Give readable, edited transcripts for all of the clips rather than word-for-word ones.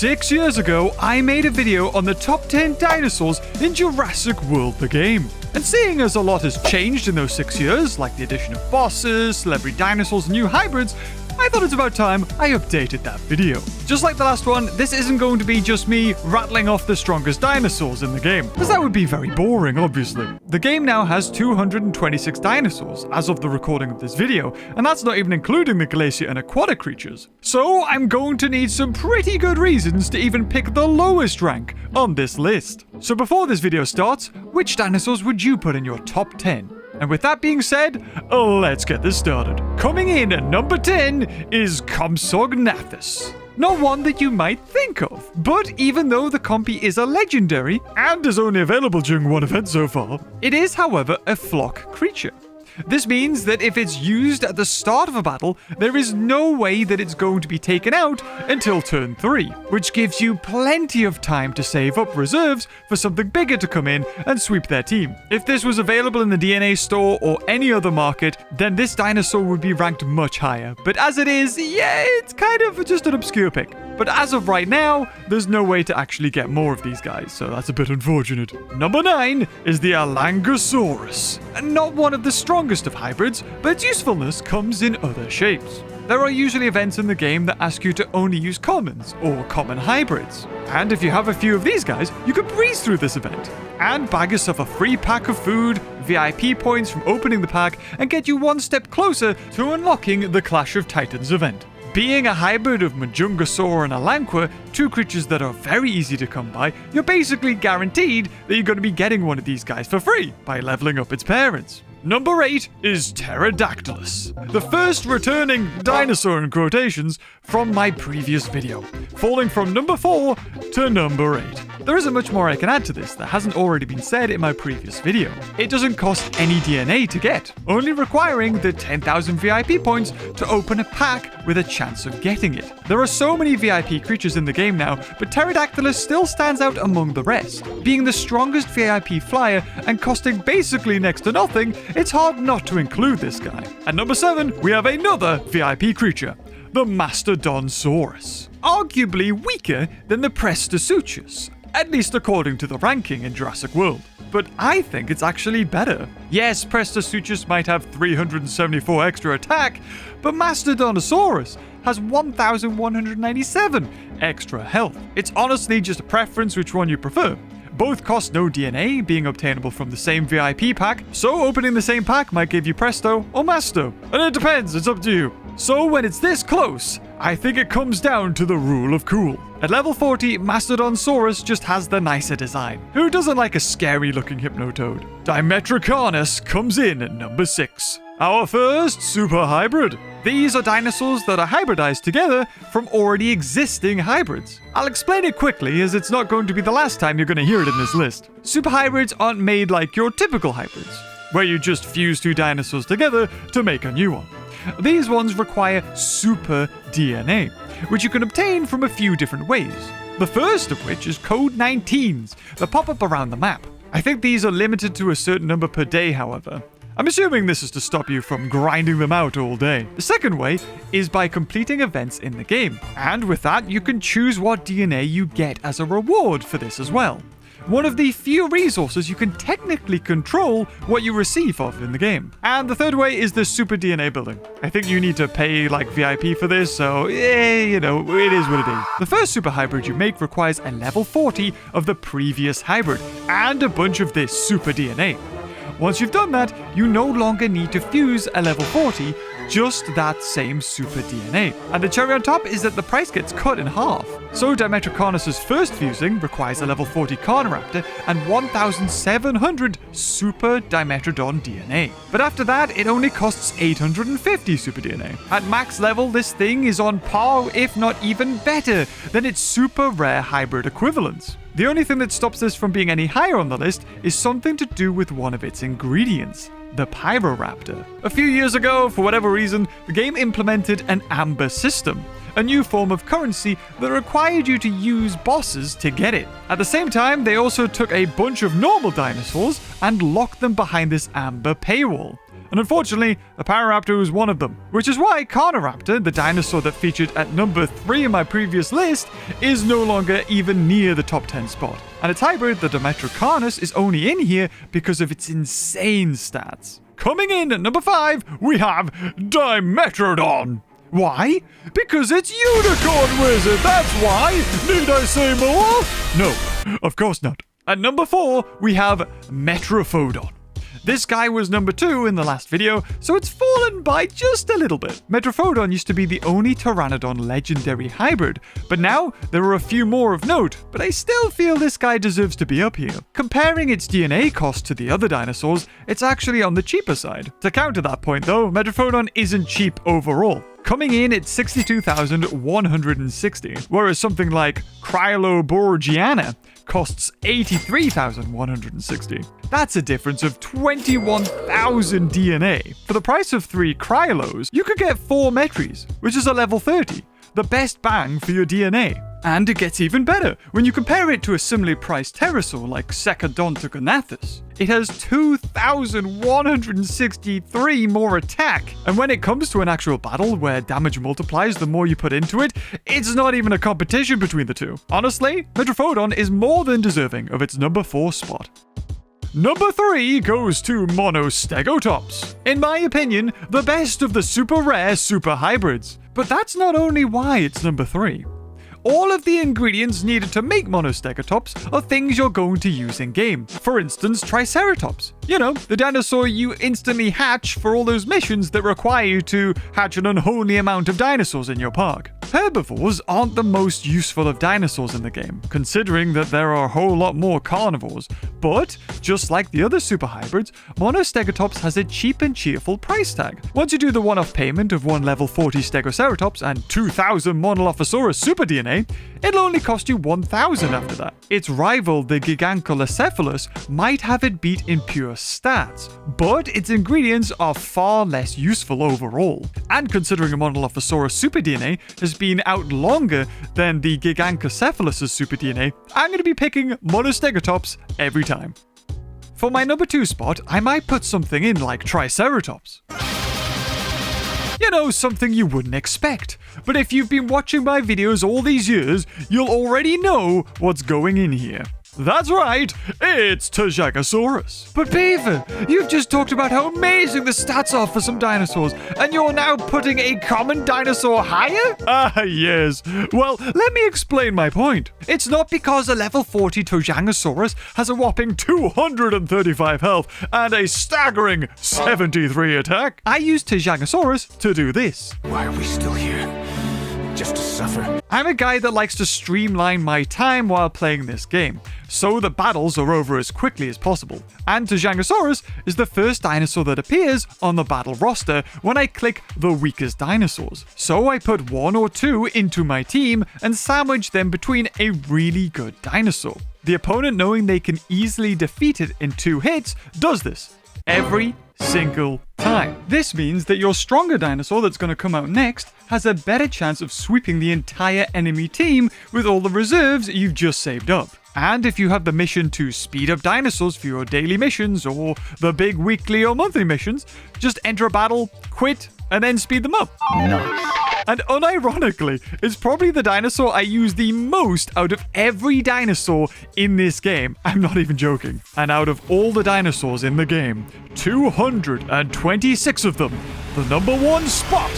6 years ago, I made a video on the top 10 dinosaurs in Jurassic World the game. And seeing as a lot has changed in those 6 years, like the addition of bosses, celebrity dinosaurs, and new hybrids, I thought it's about time I updated that video. Just like the last one, this isn't going to be just me rattling off the strongest dinosaurs in the game, because that would be very boring, obviously. The game now has 226 dinosaurs as of the recording of this video, and that's not even including the glacier and aquatic creatures. So I'm going to need some pretty good reasons to even pick the lowest rank on this list. So before this video starts, which dinosaurs would you put in your top 10? And with that being said, let's get this started. Coming in at number 10 is Compsognathus. Not one that you might think of, but even though the compy is a legendary and is only available during one event so far, it is, however, a flock creature. This means that if it's used at the start of a battle, there is no way that it's going to be taken out until turn 3, which gives you plenty of time to save up reserves for something bigger to come in and sweep their team. If this was available in the DNA store or any other market, then this dinosaur would be ranked much higher. But as it is, yeah, it's kind of just an obscure pick. But as of right now, there's no way to actually get more of these guys, so that's a bit unfortunate. Number 9 is the Alangosaurus. Not one of the strongest of hybrids, but its usefulness comes in other shapes. There are usually events in the game that ask you to only use commons or common hybrids. And if you have a few of these guys, you can breeze through this event and bag yourself a free pack of food, VIP points from opening the pack, and get you one step closer to unlocking the Clash of Titans event. Being a hybrid of Majungasaur and Alanqua, two creatures that are very easy to come by, you're basically guaranteed that you're going to be getting one of these guys for free by leveling up its parents. Number 8 is Pterodactylus, the first returning dinosaur in quotations from my previous video, falling from number 4 to number 8. There isn't much more I can add to this that hasn't already been said in my previous video. It doesn't cost any DNA to get, only requiring the 10,000 VIP points to open a pack with a chance of getting it. There are so many VIP creatures in the game now, but Pterodactylus still stands out among the rest. Being the strongest VIP flyer and costing basically next to nothing, it's hard not to include this guy. At number 7, we have another VIP creature, the Mastodonsaurus. Arguably weaker than the Prestosuchus, at least according to the ranking in Jurassic World. But I think it's actually better. Yes, Prestosuchus might have 374 extra attack, but Mastodonsaurus has 1,197 extra health. It's honestly just a preference which one you prefer. Both cost no DNA, being obtainable from the same VIP pack, so opening the same pack might give you Presto or Masto. And it depends, it's up to you. So when it's this close, I think it comes down to the rule of cool. At level 40, Mastodonsaurus just has the nicer design. Who doesn't like a scary looking Hypnotoad? Dimetricanus comes in at number 6. Our first super hybrid. These are dinosaurs that are hybridized together from already existing hybrids. I'll explain it quickly as it's not going to be the last time you're going to hear it in this list. Super hybrids aren't made like your typical hybrids, where you just fuse two dinosaurs together to make a new one. These ones require super DNA, which you can obtain from a few different ways. The first of which is code 19s that pop up around the map. I think these are limited to a certain number per day, however. I'm assuming this is to stop you from grinding them out all day. The second way is by completing events in the game, and with that you can choose what DNA you get as a reward for this as well. One of the few resources you can technically control what you receive of in the game. And the third way is the super DNA building. I think you need to pay like VIP for this, so you know, it is what it is. The first super hybrid you make requires a level 40 of the previous hybrid, and a bunch of this super DNA. Once you've done that, you no longer need to fuse a level 40, just that same super DNA. And the cherry on top is that the price gets cut in half. So Dimetricanus' first fusing requires a level 40 Carniraptor and 1,700 super Dimetrodon DNA. But after that, it only costs 850 super DNA. At max level, this thing is on par, if not even better, than its super rare hybrid equivalents. The only thing that stops this from being any higher on the list is something to do with one of its ingredients, the Pyroraptor. A few years ago, for whatever reason, the game implemented an amber system, a new form of currency that required you to use bosses to get it. At the same time, they also took a bunch of normal dinosaurs and locked them behind this amber paywall. and unfortunately, the Pararaptor was one of them. Which is why Carniraptor, the dinosaur that featured at number 3 in my previous list, is no longer even near the top 10 spot. And its hybrid, the Dimetrodon, is only in here because of its insane stats. Coming in at number 5, we have Dimetrodon. Why? Because it's Unicorn Wizard, that's why! Need I say more? No, of course not. At number 4, we have Metrophodon. This guy was number 2 in the last video, so it's fallen by just a little bit. Metrophodon used to be the only Pteranodon legendary hybrid, but now there are a few more of note, but I still feel this guy deserves to be up here. Comparing its DNA cost to the other dinosaurs, it's actually on the cheaper side. To counter that point though, Metrophodon isn't cheap overall, coming in at 62,160, whereas something like Cryoloborogiana costs 83,160. That's a difference of 21,000 DNA. For the price of 3 Cryolos, you could get 4 Metries, which is a level 30, the best bang for your DNA. And it gets even better when you compare it to a similarly priced pterosaur like Secodontogonathus. It has 2,163 more attack, and when it comes to an actual battle where damage multiplies the more you put into it, it's not even a competition between the two. Honestly, Metrophodon is more than deserving of its number 4 spot. Number 3 goes to Monostegotops. In my opinion, the best of the super rare super hybrids. But that's not only why it's number 3. All of the ingredients needed to make Monostegotops are things you're going to use in-game. For instance, Triceratops. You know, the dinosaur you instantly hatch for all those missions that require you to hatch an unholy amount of dinosaurs in your park. Herbivores aren't the most useful of dinosaurs in the game, considering that there are a whole lot more carnivores. But, just like the other super hybrids, Monostegotops has a cheap and cheerful price tag. Once you do the one-off payment of 1 level 40 Stegoceratops and 2,000 Monolophosaurus super DNA, it'll only cost you 1,000 after that. Its rival, the Gigantocephalus, might have it beat in pure stats, but its ingredients are far less useful overall. And considering a Monolophosaurus super DNA has been out longer than the Gigantocephalus' super DNA, I'm going to be picking Monostegotops every time. For my number 2 spot, I might put something in like Triceratops. You know, something you wouldn't expect. But if you've been watching my videos all these years, you'll already know what's going in here. That's right, it's Tyrannosaurus. But Beaver, you've just talked about how amazing the stats are for some dinosaurs, and you're now putting a common dinosaur higher? Ah, yes. Well, let me explain my point. It's not because a level 40 Tyrannosaurus has a whopping 235 health and a staggering 73 attack. I used Tyrannosaurus to do this. Why are we still here? Just to suffer? I'm a guy that likes to streamline my time while playing this game, so the battles are over as quickly as possible. And Tyrannosaurus is the first dinosaur that appears on the battle roster when I click the weakest dinosaurs. So I put 1 or 2 into my team and sandwich them between a really good dinosaur. The opponent, knowing they can easily defeat it in 2 hits, does this every single time. This means that your stronger dinosaur that's going to come out next has a better chance of sweeping the entire enemy team with all the reserves you've just saved up. And if you have the mission to speed up dinosaurs for your daily missions or the big weekly or monthly missions, just enter a battle, quit, and then speed them up. Nice. And unironically, it's probably the dinosaur I use the most out of every dinosaur in this game. I'm not even joking. And out of all the dinosaurs in the game, 226 of them, the number 1 spot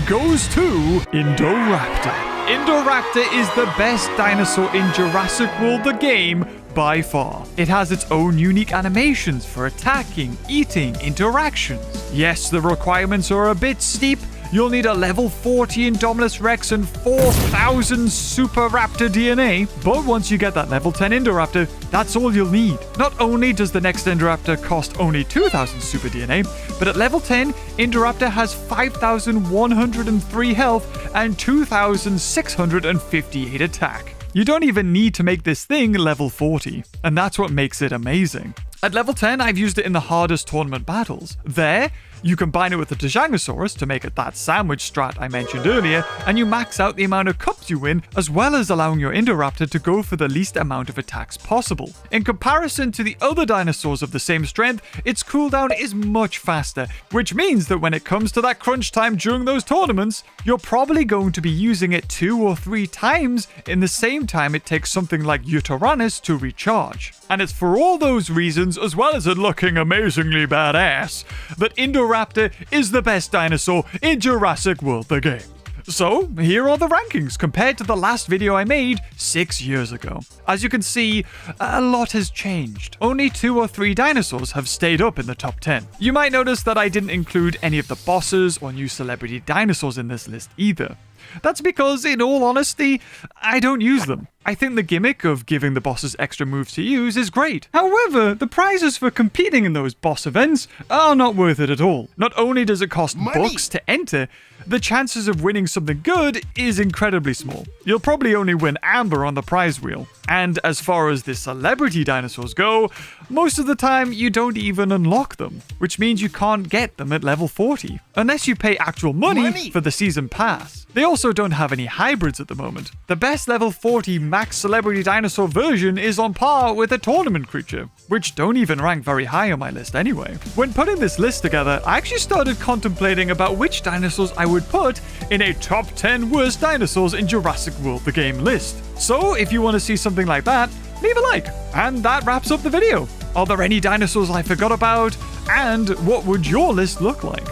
goes to Indoraptor. Indoraptor is the best dinosaur in Jurassic World the game by far. It has its own unique animations for attacking, eating, interactions. Yes, the requirements are a bit steep. You'll need a level 40 Indominus Rex and 4,000 Super Raptor DNA. But once you get that level 10 Indoraptor, that's all you'll need. Not only does the next Indoraptor cost only 2,000 Super DNA, but at level 10, Indoraptor has 5,103 health and 2,658 attack. You don't even need to make this thing level 40, and that's what makes it amazing. At level 10, I've used it in the hardest tournament battles. There, You combine it with the Dinosaurs to make it that sandwich strat I mentioned earlier, and you max out the amount of cups you win, as well as allowing your Indoraptor to go for the least amount of attacks possible. In comparison to the other dinosaurs of the same strength, its cooldown is much faster, which means that when it comes to that crunch time during those tournaments, you're probably going to be using it 2 or 3 times in the same time it takes something like Uranus to recharge. And it's for all those reasons, as well as it looking amazingly badass, that Indoraptor is the best dinosaur in Jurassic World the game. So, here are the rankings compared to the last video I made 6 years ago. As you can see, a lot has changed. Only 2 or 3 dinosaurs have stayed up in the top 10. You might notice that I didn't include any of the bosses or new celebrity dinosaurs in this list either. That's because, in all honesty, I don't use them. I think the gimmick of giving the bosses extra moves to use is great. However, the prizes for competing in those boss events are not worth it at all. Not only does it cost bucks to enter, the chances of winning something good is incredibly small. You'll probably only win amber on the prize wheel. And as far as the celebrity dinosaurs go, most of the time you don't even unlock them, which means you can't get them at level 40, unless you pay actual money for the season pass. They also don't have any hybrids at the moment. The best level 40 max celebrity dinosaur version is on par with a tournament creature, which don't even rank very high on my list anyway. When putting this list together, I actually started contemplating about which dinosaurs I would put in a top 10 worst dinosaurs in Jurassic World the game list. So if you want to see something like that, leave a like. And that wraps up the video. Are there any dinosaurs I forgot about? And what would your list look like?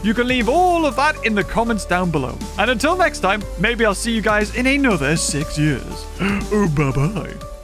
You can leave all of that in the comments down below. And until next time, maybe I'll see you guys in another 6 years. Oh, bye-bye.